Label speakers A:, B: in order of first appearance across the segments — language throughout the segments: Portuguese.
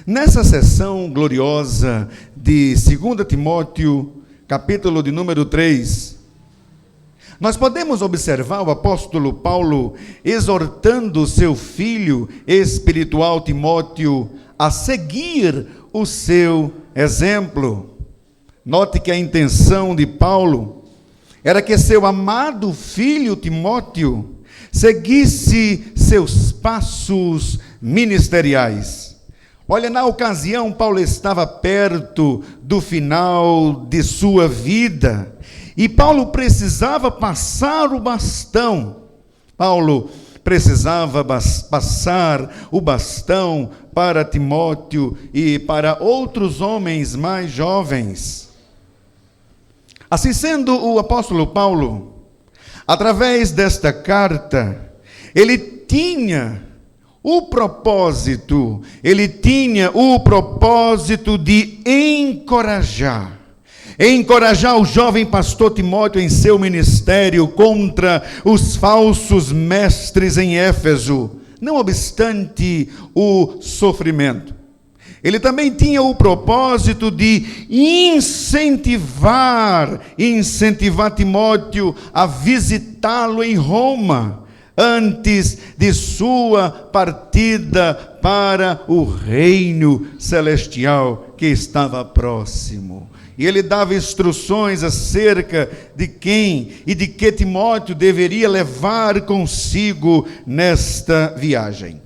A: Nessa sessão gloriosa de 2 Timóteo, capítulo de número 3, nós podemos observar o apóstolo Paulo exortando seu filho espiritual Timóteo a seguir o seu exemplo. Note que a intenção de Paulo era que seu amado filho Timóteo seguisse seus passos ministeriais. Olha, na ocasião, Paulo estava perto do final de sua vida e Paulo precisava passar o bastão. Paulo precisava passar o bastão para Timóteo e para outros homens mais jovens. Assim sendo, o apóstolo Paulo, através desta carta, ele tinha o propósito de encorajar o jovem pastor Timóteo em seu ministério contra os falsos mestres em Éfeso, não obstante o sofrimento. Ele também tinha o propósito de incentivar Timóteo a visitá-lo em Roma, antes de sua partida para o reino celestial que estava próximo. E ele dava instruções acerca de quem e de que Timóteo deveria levar consigo nesta viagem.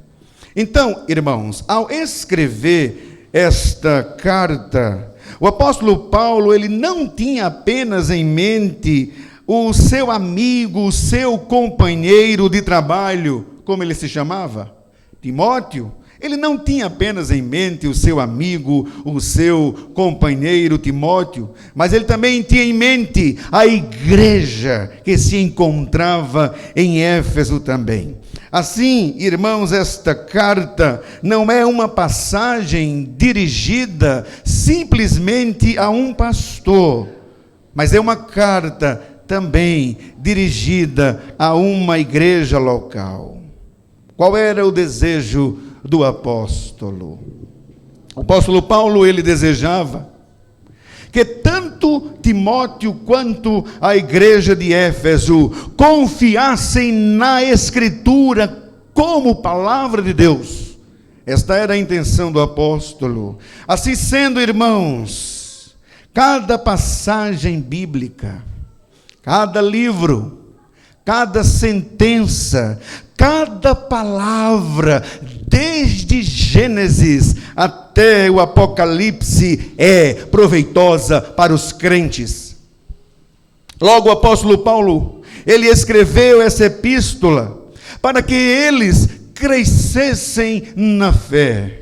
A: Então, irmãos, ao escrever esta carta, o apóstolo Paulo, ele não tinha apenas em mente o seu amigo, o seu companheiro de trabalho, como ele se chamava, Timóteo. Ele não tinha apenas em mente o seu amigo, o seu companheiro Timóteo, mas ele também tinha em mente a igreja que se encontrava em Éfeso também. Assim, irmãos, esta carta não é uma passagem dirigida simplesmente a um pastor, mas é uma carta também dirigida a uma igreja local. Qual era o desejo do apóstolo? O apóstolo Paulo, ele desejava que tanto Timóteo quanto a igreja de Éfeso confiassem na Escritura como palavra de Deus. Esta era a intenção do apóstolo. Assim sendo, irmãos, cada passagem bíblica, cada livro, cada sentença, cada palavra, desde Gênesis até o Apocalipse, é proveitosa para os crentes. Logo, o apóstolo Paulo, ele escreveu essa epístola para que eles crescessem na fé.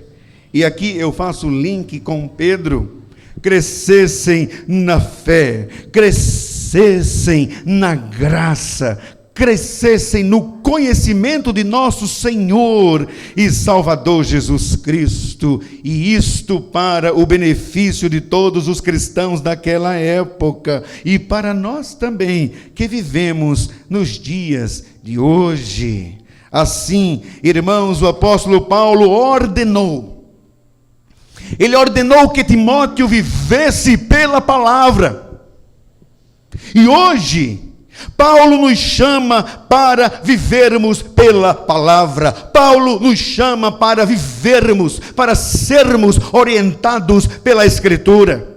A: E aqui eu faço o link com Pedro. Crescessem na fé, crescessem na graça, crescessem no conhecimento de nosso Senhor e Salvador Jesus Cristo, e isto para o benefício de todos os cristãos daquela época, e para nós também, que vivemos nos dias de hoje. Assim, irmãos, o apóstolo Paulo Ele ordenou que Timóteo vivesse pela palavra. E hoje, Paulo nos chama para vivermos pela palavra. Paulo nos chama para vivermos, para sermos orientados pela Escritura.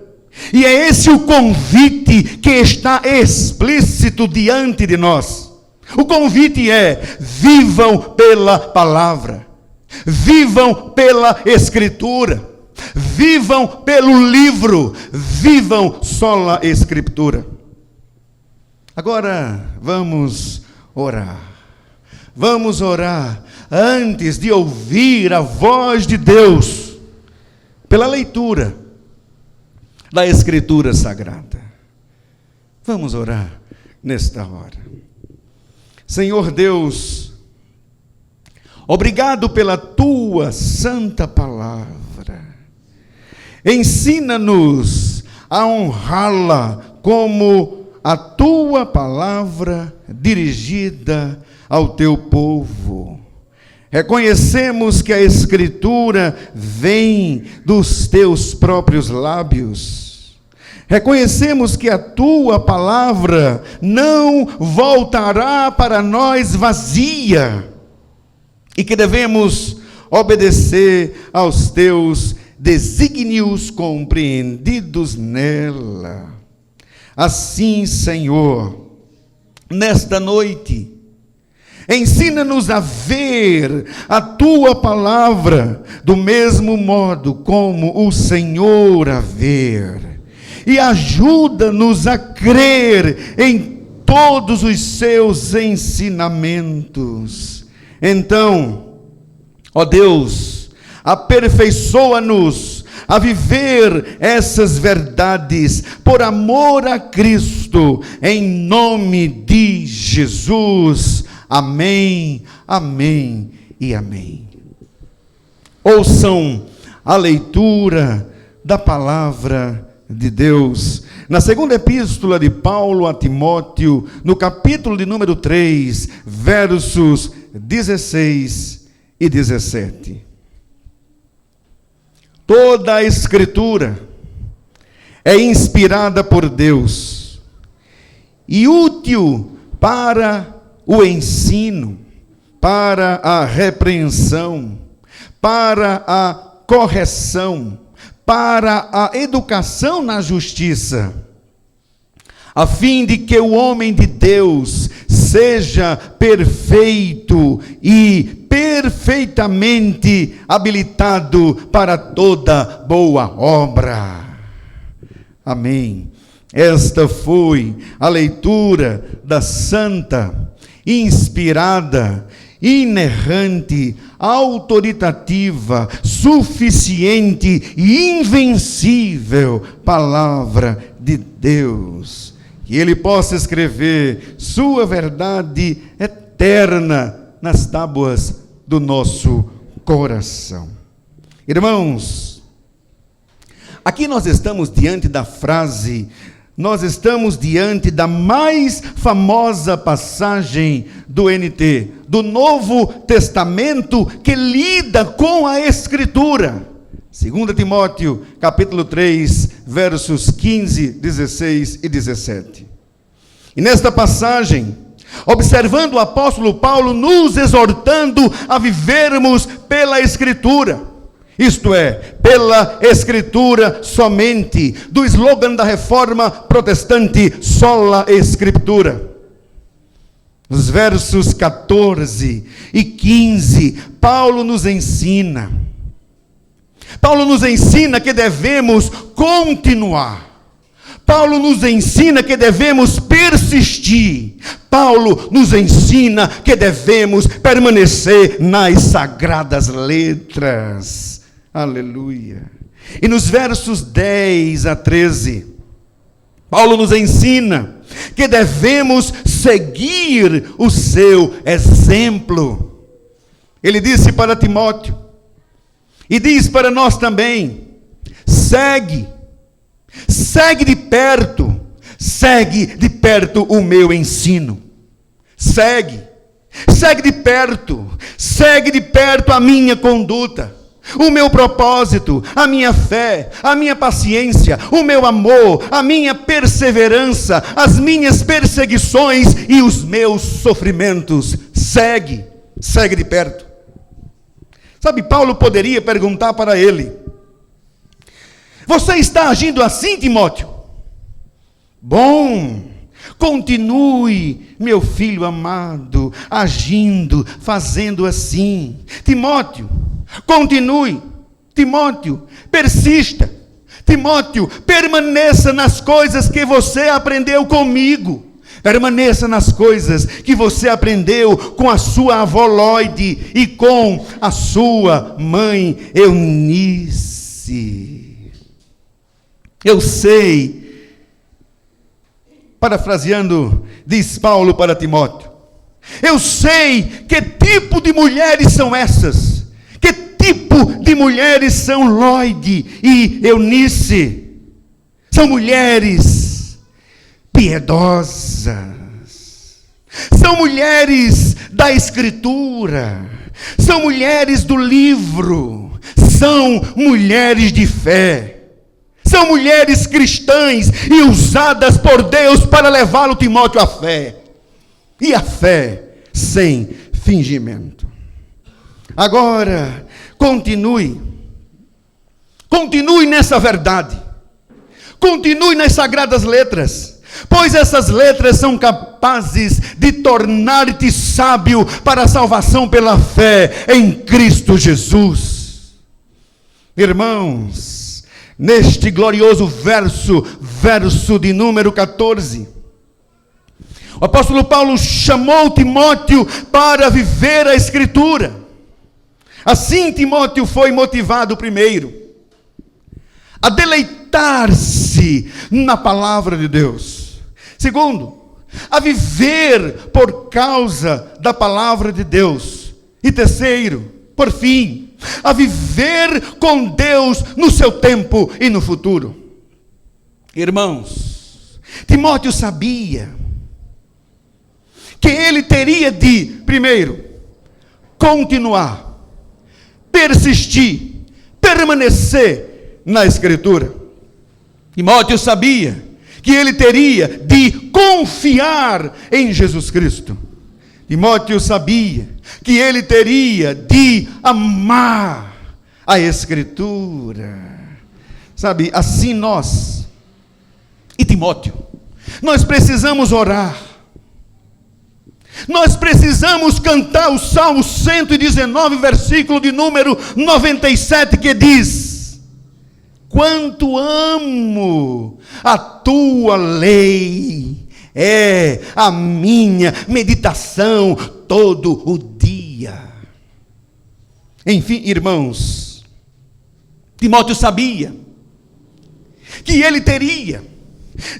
A: E é esse o convite que está explícito diante de nós. O convite é: vivam pela palavra, vivam pela Escritura. Vivam pelo livro, vivam sola Escritura. Agora vamos orar. Vamos orar antes de ouvir a voz de Deus pela leitura da Escritura Sagrada. Vamos orar nesta hora. Senhor Deus, obrigado pela tua santa palavra. Ensina-nos a honrá-la como a tua palavra dirigida ao teu povo. Reconhecemos que a Escritura vem dos teus próprios lábios. Reconhecemos que a tua palavra não voltará para nós vazia e que devemos obedecer aos teus desígnios compreendidos nela. Assim, Senhor, nesta noite, ensina-nos a ver a tua palavra do mesmo modo como o Senhor a ver. E ajuda-nos a crer em todos os seus ensinamentos. Então, ó Deus, aperfeiçoa-nos a viver essas verdades por amor a Cristo, em nome de Jesus. Amém, amém e amém. Ouçam a leitura da palavra de Deus na segunda epístola de Paulo a Timóteo, no capítulo de número 3, versos 16 e 17. Toda a Escritura é inspirada por Deus e útil para o ensino, para a repreensão, para a correção, para a educação na justiça, a fim de que o homem de Deus seja perfeito e perfeitamente habilitado para toda boa obra. Amém. Esta foi a leitura da santa, inspirada, inerrante, autoritativa, suficiente e invencível palavra de Deus. Que Ele possa escrever sua verdade eterna nas tábuas do nosso coração. Irmãos, aqui nós estamos diante da frase, nós estamos diante da mais famosa passagem do NT, do Novo Testamento, que lida com a Escritura. 2 Timóteo, capítulo 3, versos 15, 16 e 17. E nesta passagem, observando o apóstolo Paulo nos exortando a vivermos pela Escritura, isto é, pela Escritura somente, do slogan da Reforma Protestante, sola Escritura. Nos versos 14 e 15, Paulo nos ensina que devemos continuar. Paulo nos ensina que devemos persistir. Paulo nos ensina que devemos permanecer nas sagradas letras. Aleluia. E nos versos 10 a 13, Paulo nos ensina que devemos seguir o seu exemplo. Ele disse para Timóteo, e diz para nós também, segue de perto o meu ensino. Segue de perto a minha conduta, o meu propósito, a minha fé, a minha paciência, o meu amor, a minha perseverança, as minhas perseguições e os meus sofrimentos. Segue de perto. Sabe, Paulo poderia perguntar para ele, você está agindo assim, Timóteo? Bom, continue, meu filho amado, agindo, fazendo assim. Timóteo, continue. Timóteo, persista. Timóteo, permaneça nas coisas que você aprendeu comigo. Permaneça nas coisas que você aprendeu com a sua avó Loide e com a sua mãe Eunice. Eu sei, parafraseando, diz Paulo para Timóteo, eu sei que tipo de mulheres são essas, que tipo de mulheres são Loide e Eunice. São mulheres piedosas, são mulheres da Escritura, são mulheres do livro, são mulheres de fé. São mulheres cristãs e usadas por Deus para levá-lo, Timóteo, à fé. E a fé sem fingimento. Agora, continue nessa verdade. Continue nas sagradas letras, pois essas letras são capazes de tornar-te sábio para a salvação pela fé em Cristo Jesus. Irmãos, neste glorioso verso de número 14, o apóstolo Paulo chamou Timóteo para viver a Escritura. Assim, Timóteo foi motivado primeiro a deleitar-se na palavra de Deus. Segundo, a viver por causa da palavra de Deus. E terceiro, por fim, a viver com Deus no seu tempo e no futuro. Irmãos, Timóteo sabia que ele teria de, primeiro, continuar, persistir, permanecer na Escritura. Timóteo sabia que ele teria de confiar em Jesus Cristo. Timóteo sabia que ele teria de amar a Escritura. Sabe, assim nós e Timóteo, nós precisamos orar. Nós precisamos cantar o Salmo 119, versículo de número 97, que diz: quanto amo a tua lei, é a minha meditação todo o dia. Enfim, irmãos, Timóteo sabia que ele teria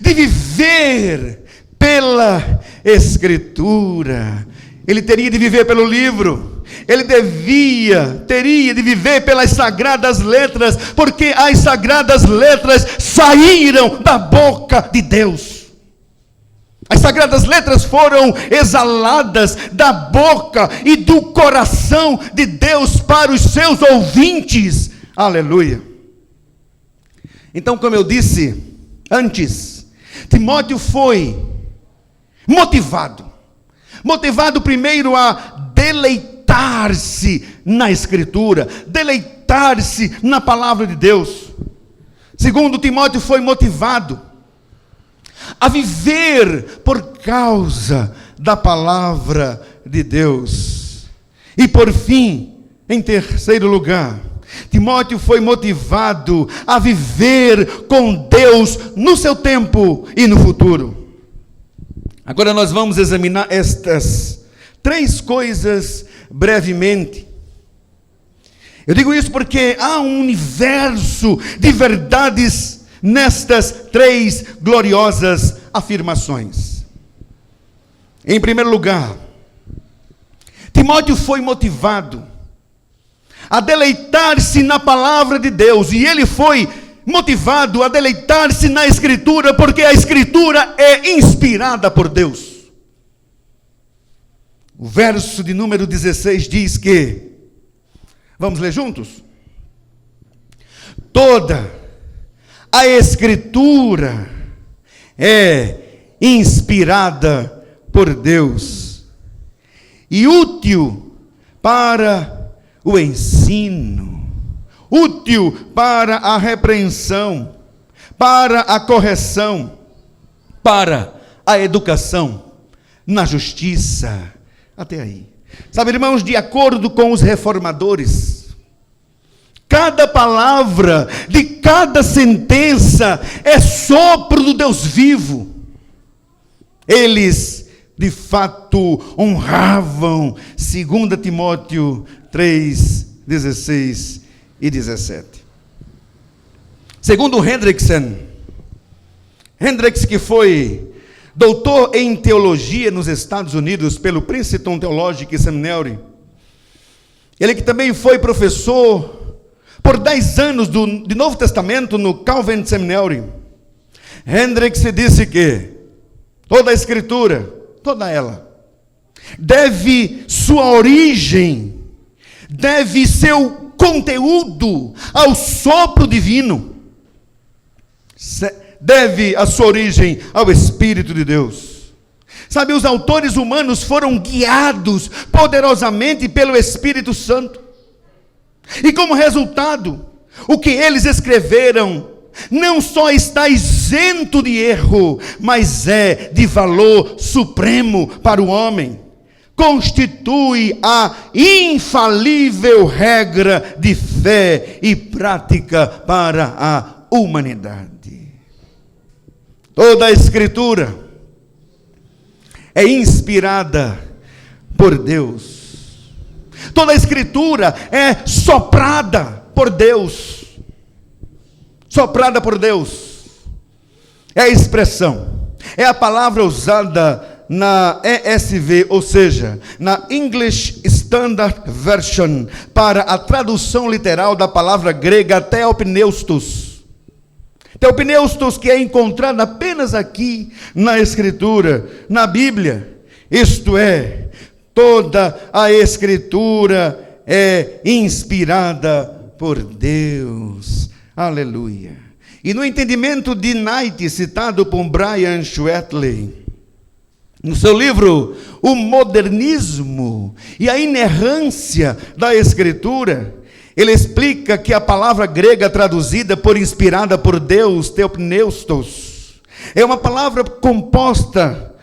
A: de viver pela Escritura. Ele teria de viver pelo livro. Ele teria de viver pelas sagradas letras, porque as sagradas letras saíram da boca de Deus. As sagradas letras foram exaladas da boca e do coração de Deus para os seus ouvintes. Aleluia. Então, como eu disse antes, Timóteo foi motivado primeiro a deleitar-se na Escritura, deleitar-se na palavra de Deus. Segundo, Timóteo foi motivado a viver por causa da palavra de Deus. E por fim, em terceiro lugar, Timóteo foi motivado a viver com Deus no seu tempo e no futuro. Agora nós vamos examinar estas três coisas brevemente. Eu digo isso porque há um universo de verdades nestas três gloriosas afirmações. Em primeiro lugar, Timóteo foi motivado a deleitar-se na palavra de Deus, e ele foi motivado a deleitar-se na Escritura, porque a Escritura é inspirada por Deus. O verso de número 16 diz que, vamos ler juntos? Toda a Escritura é inspirada por Deus e útil para o ensino, útil para a repreensão, para a correção, para a educação na justiça. Até aí. Sabe, irmãos, de acordo com os reformadores, cada palavra de cada sentença é sopro do Deus vivo. Eles, de fato, honravam 2 Timóteo 3, 16 e 17. Segundo Hendricks, que foi doutor em teologia nos Estados Unidos pelo Princeton Theological Seminary, ele que também foi professor por 10 anos de Novo Testamento no Calvin Seminary, Hendricks disse que toda a Escritura, toda ela, deve sua origem deve seu conteúdo ao sopro divino, deve a sua origem ao Espírito de Deus. Sabe, os autores humanos foram guiados poderosamente pelo Espírito Santo. E como resultado, o que eles escreveram não só está isento de erro, mas é de valor supremo para o homem. Constitui a infalível regra de fé e prática para a humanidade. Toda a Escritura é inspirada por Deus. Toda a Escritura é soprada por Deus. Soprada por Deus. É a expressão, é a palavra usada na ESV, ou seja, na English Standard Version, para a tradução literal da palavra grega theopneustos. Theopneustos, que é encontrada apenas aqui na Escritura, na Bíblia. Isto é, toda a Escritura é inspirada por Deus. Aleluia. E no entendimento de Knight, citado por Brian Schwetley, no seu livro O Modernismo e a Inerrância da Escritura, ele explica que a palavra grega traduzida por inspirada por Deus, theopneustos, é uma palavra composta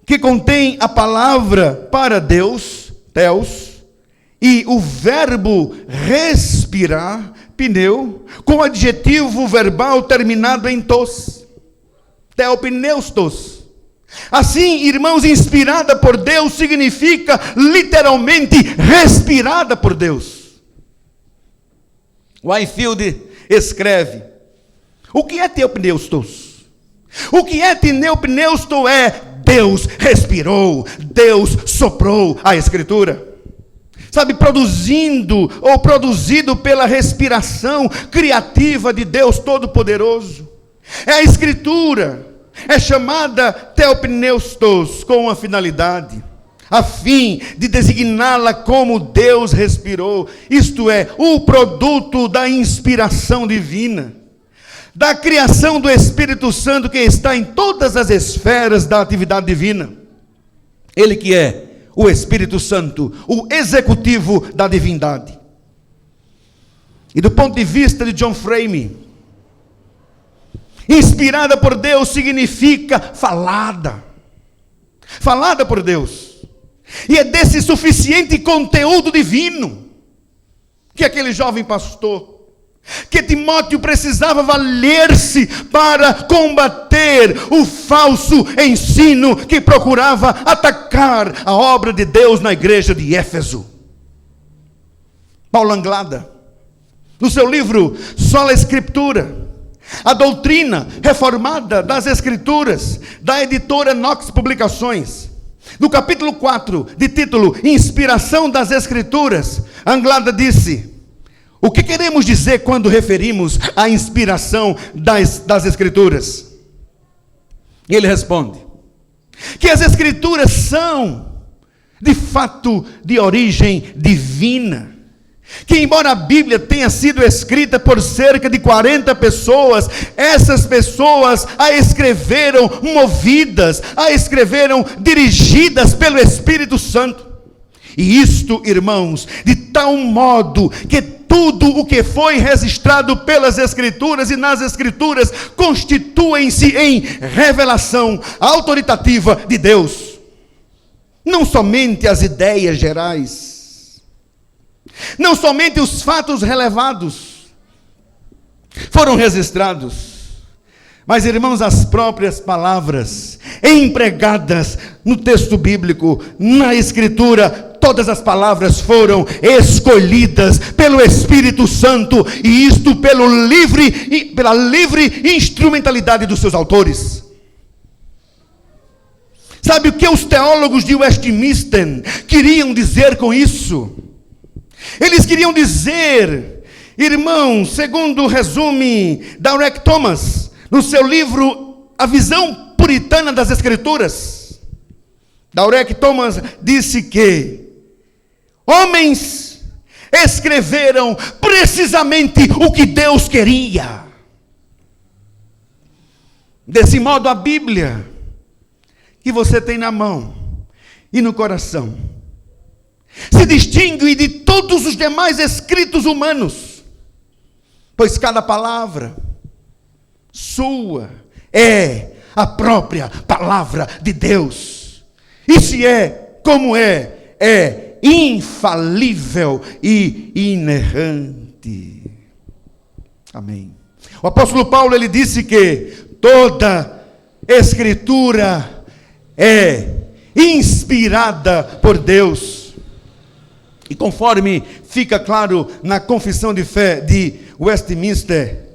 A: que contém a palavra para Deus, theos, e o verbo respirar, pneu, com o adjetivo verbal terminado em tos, theopneustos. Assim, irmãos, inspirada por Deus significa literalmente respirada por Deus. Whitefield escreve: o que é theopneustos? O que é theopneustos é Deus respirou, Deus soprou a Escritura. Sabe, produzindo ou produzido pela respiração criativa de Deus Todo-Poderoso. É a Escritura, é chamada theopneustos com uma finalidade, a fim de designá-la como Deus respirou, isto é, o produto da inspiração divina, da criação do Espírito Santo que está em todas as esferas da atividade divina. Ele que é o Espírito Santo, o executivo da divindade. E do ponto de vista de John Frame, inspirada por Deus significa falada. Falada por Deus. E é desse suficiente conteúdo divino que aquele jovem pastor, que Timóteo precisava valer-se para combater o falso ensino que procurava atacar a obra de Deus na igreja de Éfeso. Paulo Anglada, no seu livro Sola Escritura, a doutrina reformada das Escrituras, da editora Knox Publicações, no capítulo 4, de título Inspiração das Escrituras, Anglada disse: o que queremos dizer quando referimos à inspiração das Escrituras? E ele responde que as Escrituras são, de fato, de origem divina. Que embora a Bíblia tenha sido escrita por cerca de 40 pessoas, essas pessoas a escreveram movidas, a escreveram dirigidas pelo Espírito Santo. E isto, irmãos, de tal modo que tudo o que foi registrado pelas Escrituras e nas Escrituras constituem-se em revelação autoritativa de Deus. Não somente as ideias gerais, não somente os fatos relevados foram registrados, mas, irmãos, as próprias palavras empregadas no texto bíblico, na Escritura, todas as palavras foram escolhidas pelo Espírito Santo, e isto pela livre instrumentalidade dos seus autores. Sabe o que os teólogos de Westminster queriam dizer com isso? Eles queriam dizer, irmãos, segundo o resume Dalrec Thomas, no seu livro A Visão Puritana das Escrituras, Dalrec Thomas disse que homens escreveram precisamente o que Deus queria. Desse modo, a Bíblia que você tem na mão e no coração se distingue de todos os demais escritos humanos, pois cada palavra sua é a própria palavra de Deus. E se é como é infalível e inerrante. Amém. O apóstolo Paulo, ele disse que toda escritura é inspirada por Deus. E conforme fica claro na Confissão de Fé de Westminster,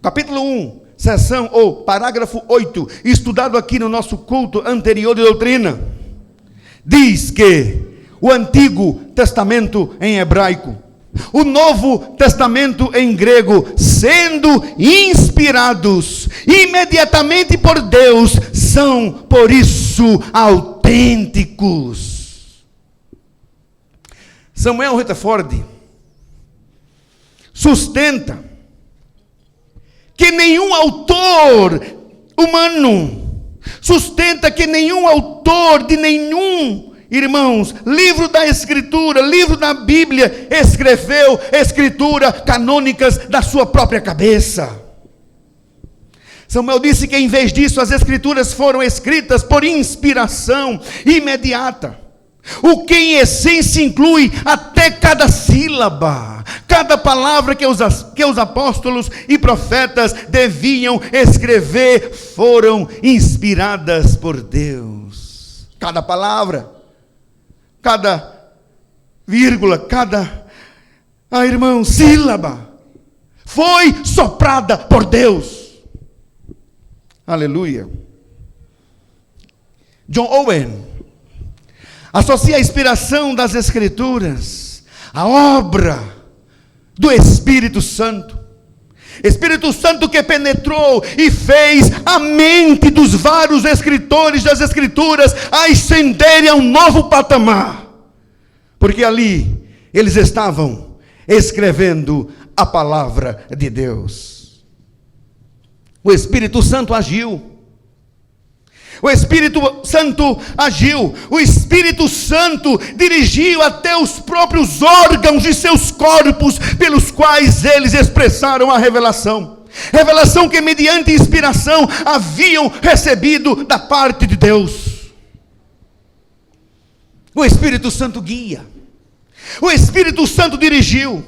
A: capítulo 1, seção ou parágrafo 8, estudado aqui no nosso culto anterior de doutrina, diz que o Antigo Testamento em hebraico, o Novo Testamento em grego, sendo inspirados imediatamente por Deus, são por isso autênticos. Samuel Rutherford sustenta que nenhum autor humano, sustenta que nenhum autor de nenhum, irmãos, livro da Escritura, livro da Bíblia, escreveu escritura canônicas da sua própria cabeça. Samuel disse que em vez disso as Escrituras foram escritas por inspiração imediata, o que em essência inclui até cada sílaba, cada palavra que os apóstolos e profetas deviam escrever, foram inspiradas por Deus. Cada palavra, cada vírgula, cada, irmão, sílaba, foi soprada por Deus. Aleluia. John Owen associa a inspiração das Escrituras à obra do Espírito Santo. Espírito Santo que penetrou e fez a mente dos vários escritores das Escrituras ascenderem a um novo patamar. Porque ali eles estavam escrevendo a palavra de Deus. O Espírito Santo agiu. O Espírito Santo agiu, o Espírito Santo dirigiu até os próprios órgãos de seus corpos, pelos quais eles expressaram a revelação. Revelação que mediante inspiração haviam recebido da parte de Deus. O Espírito Santo guia, o Espírito Santo dirigiu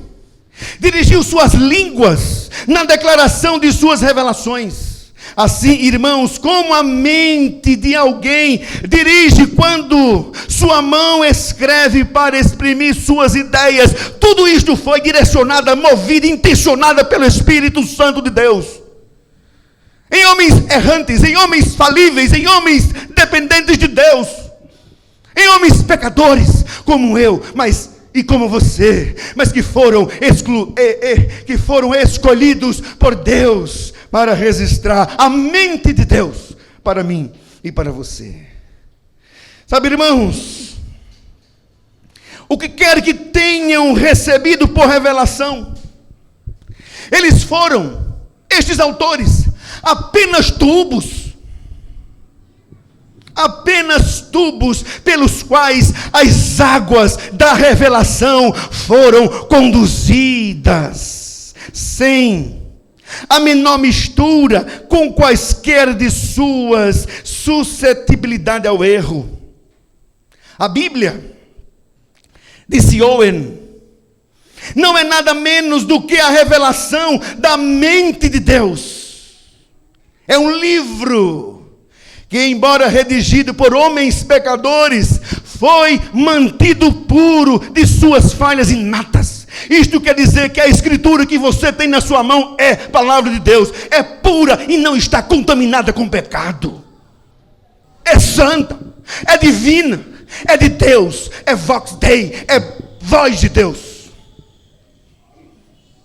A: suas línguas na declaração de suas revelações. Assim, irmãos, como a mente de alguém dirige quando sua mão escreve para exprimir suas ideias, tudo isto foi direcionado, movido, intencionado pelo Espírito Santo de Deus. Em homens errantes, em homens falíveis, em homens dependentes de Deus, em homens pecadores como eu, e como você, mas que foram escolhidos por Deus para registrar a mente de Deus para mim e para você. Sabe, irmãos, o que quer que tenham recebido por revelação, eles foram, estes autores, apenas tubos pelos quais as águas da revelação foram conduzidas, sem a menor mistura com quaisquer de suas suscetibilidade ao erro. A Bíblia, disse Owen, não é nada menos do que a revelação da mente de Deus. É um livro que, embora redigido por homens pecadores, foi mantido puro de suas falhas inatas. Isto quer dizer que a Escritura que você tem na sua mão é palavra de Deus, é pura e não está contaminada com pecado. É santa, é divina, é de Deus, é vox Dei, é voz de Deus.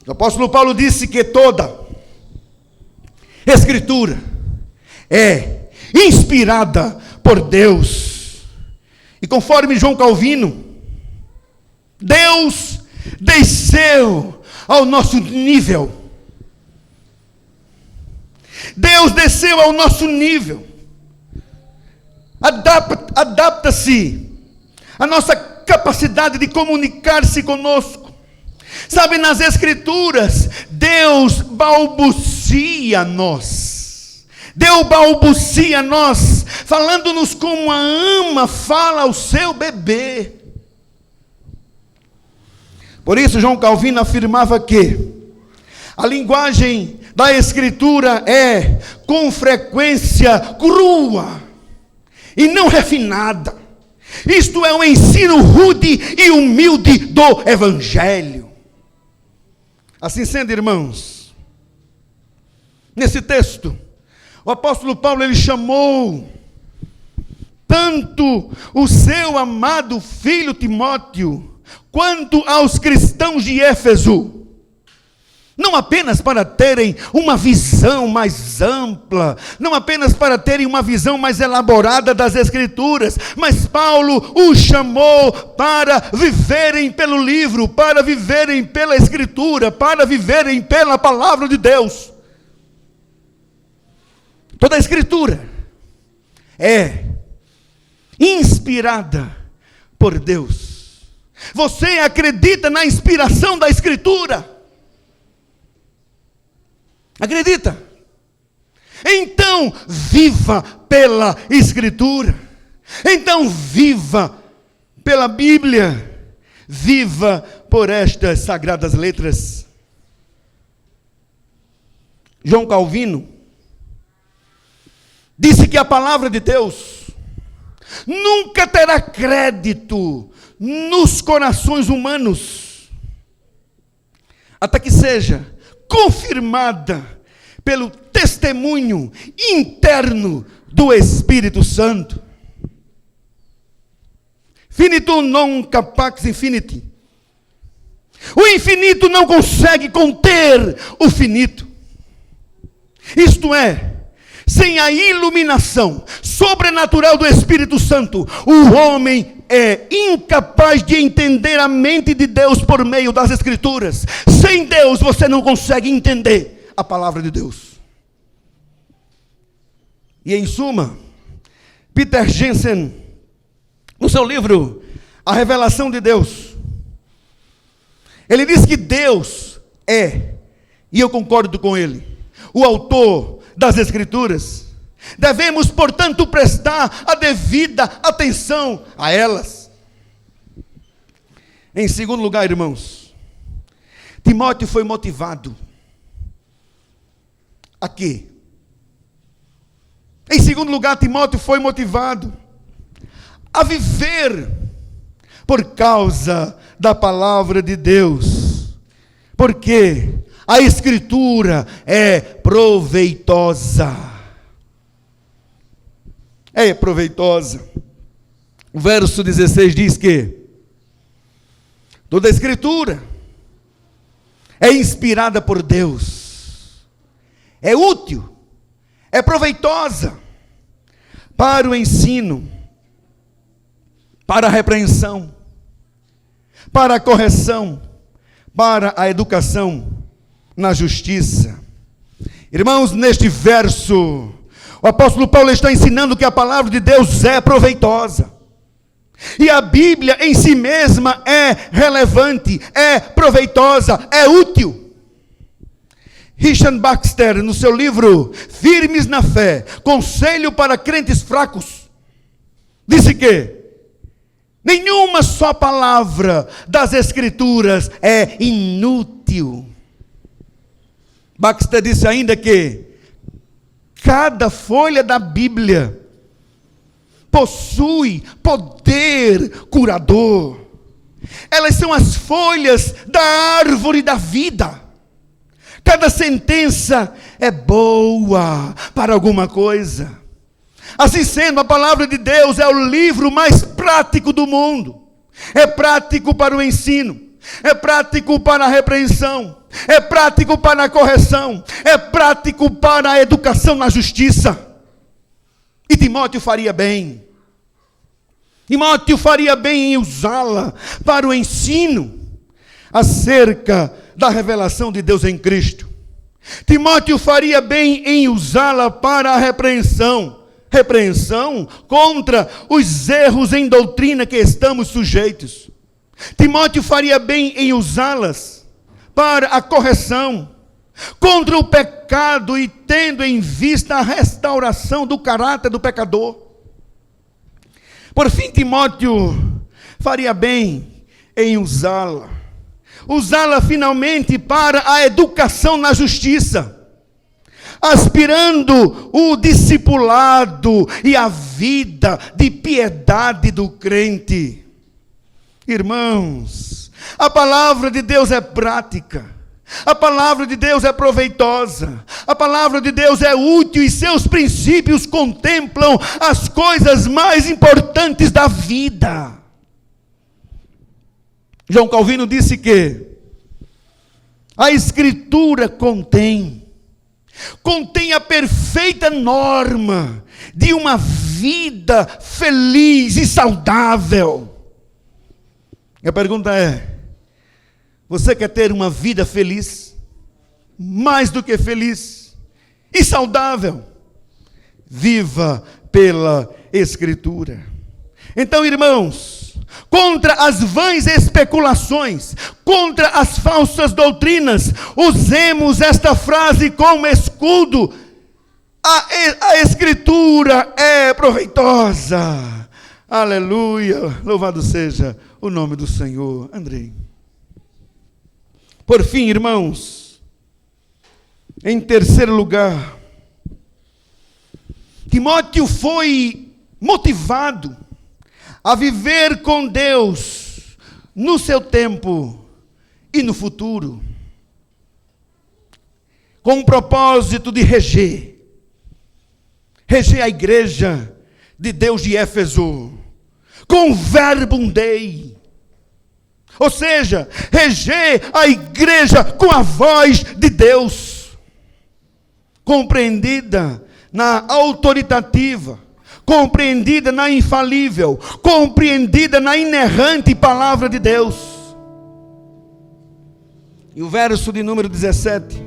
A: O apóstolo Paulo disse que toda Escritura é inspirada por Deus. E conforme João Calvino, Deus desceu ao nosso nível. Deus desceu ao nosso nível. Adapta-se a nossa capacidade de comunicar-se conosco. Sabe, nas Escrituras, Deus balbucia a nós. Deus balbucia a nós, falando-nos como a ama fala ao seu bebê. Por isso, João Calvino afirmava que a linguagem da Escritura é, com frequência, crua e não refinada. Isto é um ensino rude e humilde do Evangelho. Assim sendo, irmãos, nesse texto, o apóstolo Paulo, ele chamou tanto o seu amado filho Timóteo, quanto aos cristãos de Éfeso, não apenas para terem uma visão mais ampla, não apenas para terem uma visão mais elaborada das Escrituras, mas Paulo os chamou para viverem pelo livro, para viverem pela Escritura, para viverem pela palavra de Deus. Toda a Escritura é inspirada por Deus. Você acredita na inspiração da Escritura? Acredita? Então viva pela Escritura. Então viva pela Bíblia. Viva por estas sagradas letras. João Calvino disse que a palavra de Deus nunca terá crédito nos corações humanos, até que seja confirmada pelo testemunho interno do Espírito Santo. Finitum non capax infiniti. O infinito não consegue conter o finito. Isto é, sem a iluminação sobrenatural do Espírito Santo, o homem é incapaz de entender a mente de Deus por meio das Escrituras. Sem Deus você não consegue entender a palavra de Deus. E em suma, Peter Jensen, no seu livro A Revelação de Deus, ele diz que Deus é, e eu concordo com ele, o autor das Escrituras. Devemos, portanto, prestar a devida atenção a elas. Em segundo lugar, irmãos, Timóteo foi motivado a quê? Em segundo lugar, Timóteo foi motivado a viver por causa da palavra de Deus. Porque a Escritura é proveitosa. É proveitosa. O verso 16 diz que toda a Escritura é inspirada por Deus, é útil, é proveitosa para o ensino, para a repreensão, para a correção, para a educação na justiça. Irmãos, neste verso, o apóstolo Paulo está ensinando que a palavra de Deus é proveitosa. E a Bíblia em si mesma é relevante, é proveitosa, é útil. Richard Baxter, no seu livro Firmes na Fé, Conselho para Crentes Fracos, disse que nenhuma só palavra das Escrituras é inútil. Baxter disse ainda que cada folha da Bíblia possui poder curador. Elas são as folhas da árvore da vida. Cada sentença é boa para alguma coisa. Assim sendo, a palavra de Deus é o livro mais prático do mundo. É prático para o ensino, é prático para a repreensão, é prático para a correção, é prático para a educação na justiça. E Timóteo faria bem Timóteo faria bem em usá-la para o ensino acerca da revelação de Deus em Cristo. Timóteo faria bem em usá-la para a repreensão contra os erros em doutrina que estamos sujeitos. Timóteo faria bem em usá-las para a correção contra o pecado e tendo em vista a restauração do caráter do pecador. Por fim, Timóteo faria bem em usá-la finalmente para a educação na justiça, aspirando o discipulado e a vida de piedade do crente. Irmãos, a palavra de Deus é prática. A palavra de Deus é proveitosa, a palavra de Deus é útil e seus princípios contemplam as coisas mais importantes da vida. João Calvino disse que a Escritura contém a perfeita norma de uma vida feliz e saudável. E a pergunta é: você quer ter uma vida feliz? Mais do que feliz e saudável? Viva pela Escritura. Então, irmãos, contra as vãs especulações, contra as falsas doutrinas, usemos esta frase como escudo. A Escritura é proveitosa. Aleluia, louvado seja o nome do Senhor. Andrei. Por fim, irmãos, em terceiro lugar, Timóteo foi motivado a viver com Deus no seu tempo e no futuro, com o propósito de reger a igreja de Deus de Éfeso, com verbum Dei. Ou seja, reger a igreja com a voz de Deus, compreendida na autoritativa, compreendida na infalível, compreendida na inerrante palavra de Deus. E o verso de número 17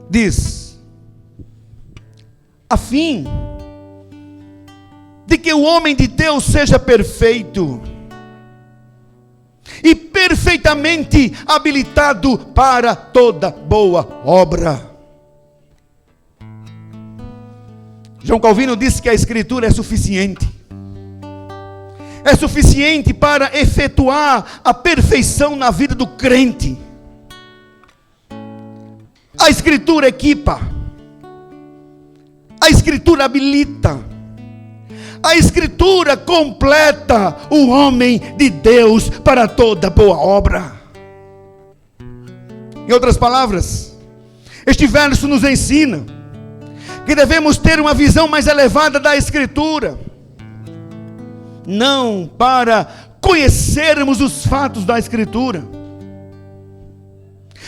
A: diz: a fim de que o homem de Deus seja perfeito e perfeitamente habilitado para toda boa obra. João Calvino disse que a Escritura é suficiente. É suficiente para efetuar a perfeição na vida do crente. A Escritura equipa. A Escritura habilita. A Escritura completa o homem de Deus para toda boa obra. Em outras palavras, este verso nos ensina que devemos ter uma visão mais elevada da Escritura, não para conhecermos os fatos da Escritura,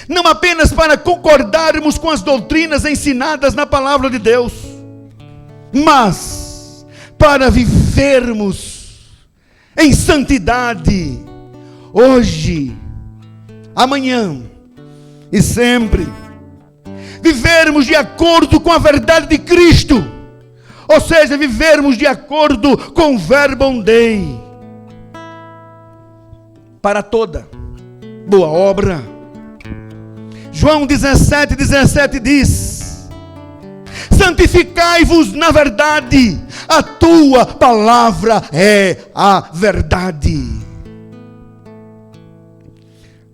A: não apenas para concordarmos com as doutrinas ensinadas na palavra de Deus, mas para vivermos em santidade, hoje, amanhã e sempre. Vivermos de acordo com a verdade de Cristo, ou seja, vivermos de acordo com o verbum Dei, para toda boa obra. João 17:17 diz: santificai-vos na verdade, a tua palavra é a verdade.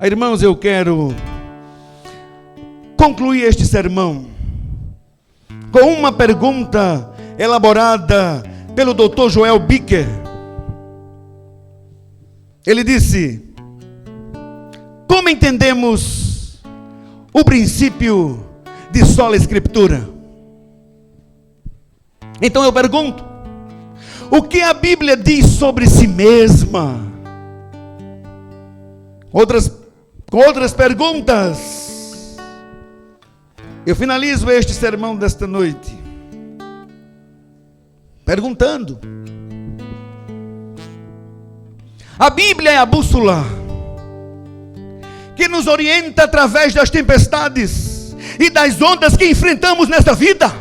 A: Irmãos, eu quero concluir este sermão com uma pergunta elaborada pelo Dr. Joel Bicker. Ele disse: como entendemos o princípio de sola escritura? Então eu pergunto: o que a Bíblia diz sobre si mesma? Com outras perguntas, eu finalizo este sermão desta noite perguntando: A Bíblia é a bússola que nos orienta através das tempestades e das ondas que enfrentamos nesta vida.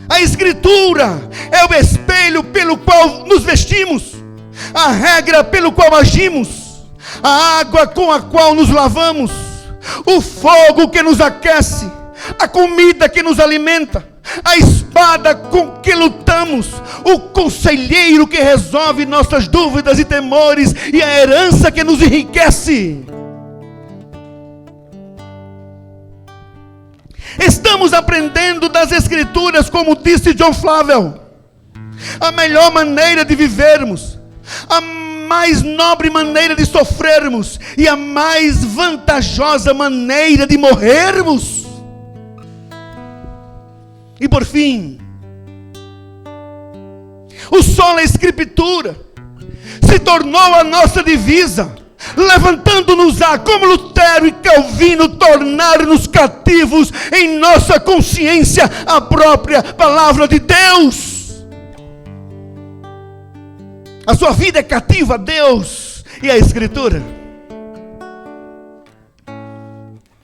A: A Escritura é o espelho pelo qual nos vestimos, a regra pelo qual agimos, a água com a qual nos lavamos, o fogo que nos aquece, a comida que nos alimenta, a espada com que lutamos, o conselheiro que resolve nossas dúvidas e temores, e a herança que nos enriquece. Estamos aprendendo das Escrituras, como disse John Flavel, a melhor maneira de vivermos, a mais nobre maneira de sofrermos e a mais vantajosa maneira de morrermos. E por fim, o solo, a Escritura, se tornou a nossa divisa, levantando-nos a, como Lutero e Calvino, tornar-nos cativos em nossa consciência a própria palavra de Deus. A sua vida é cativa a Deus e a Escritura.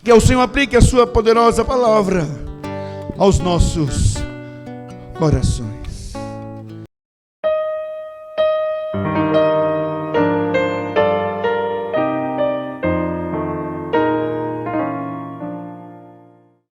A: Que o Senhor aplique a sua poderosa palavra aos nossos corações.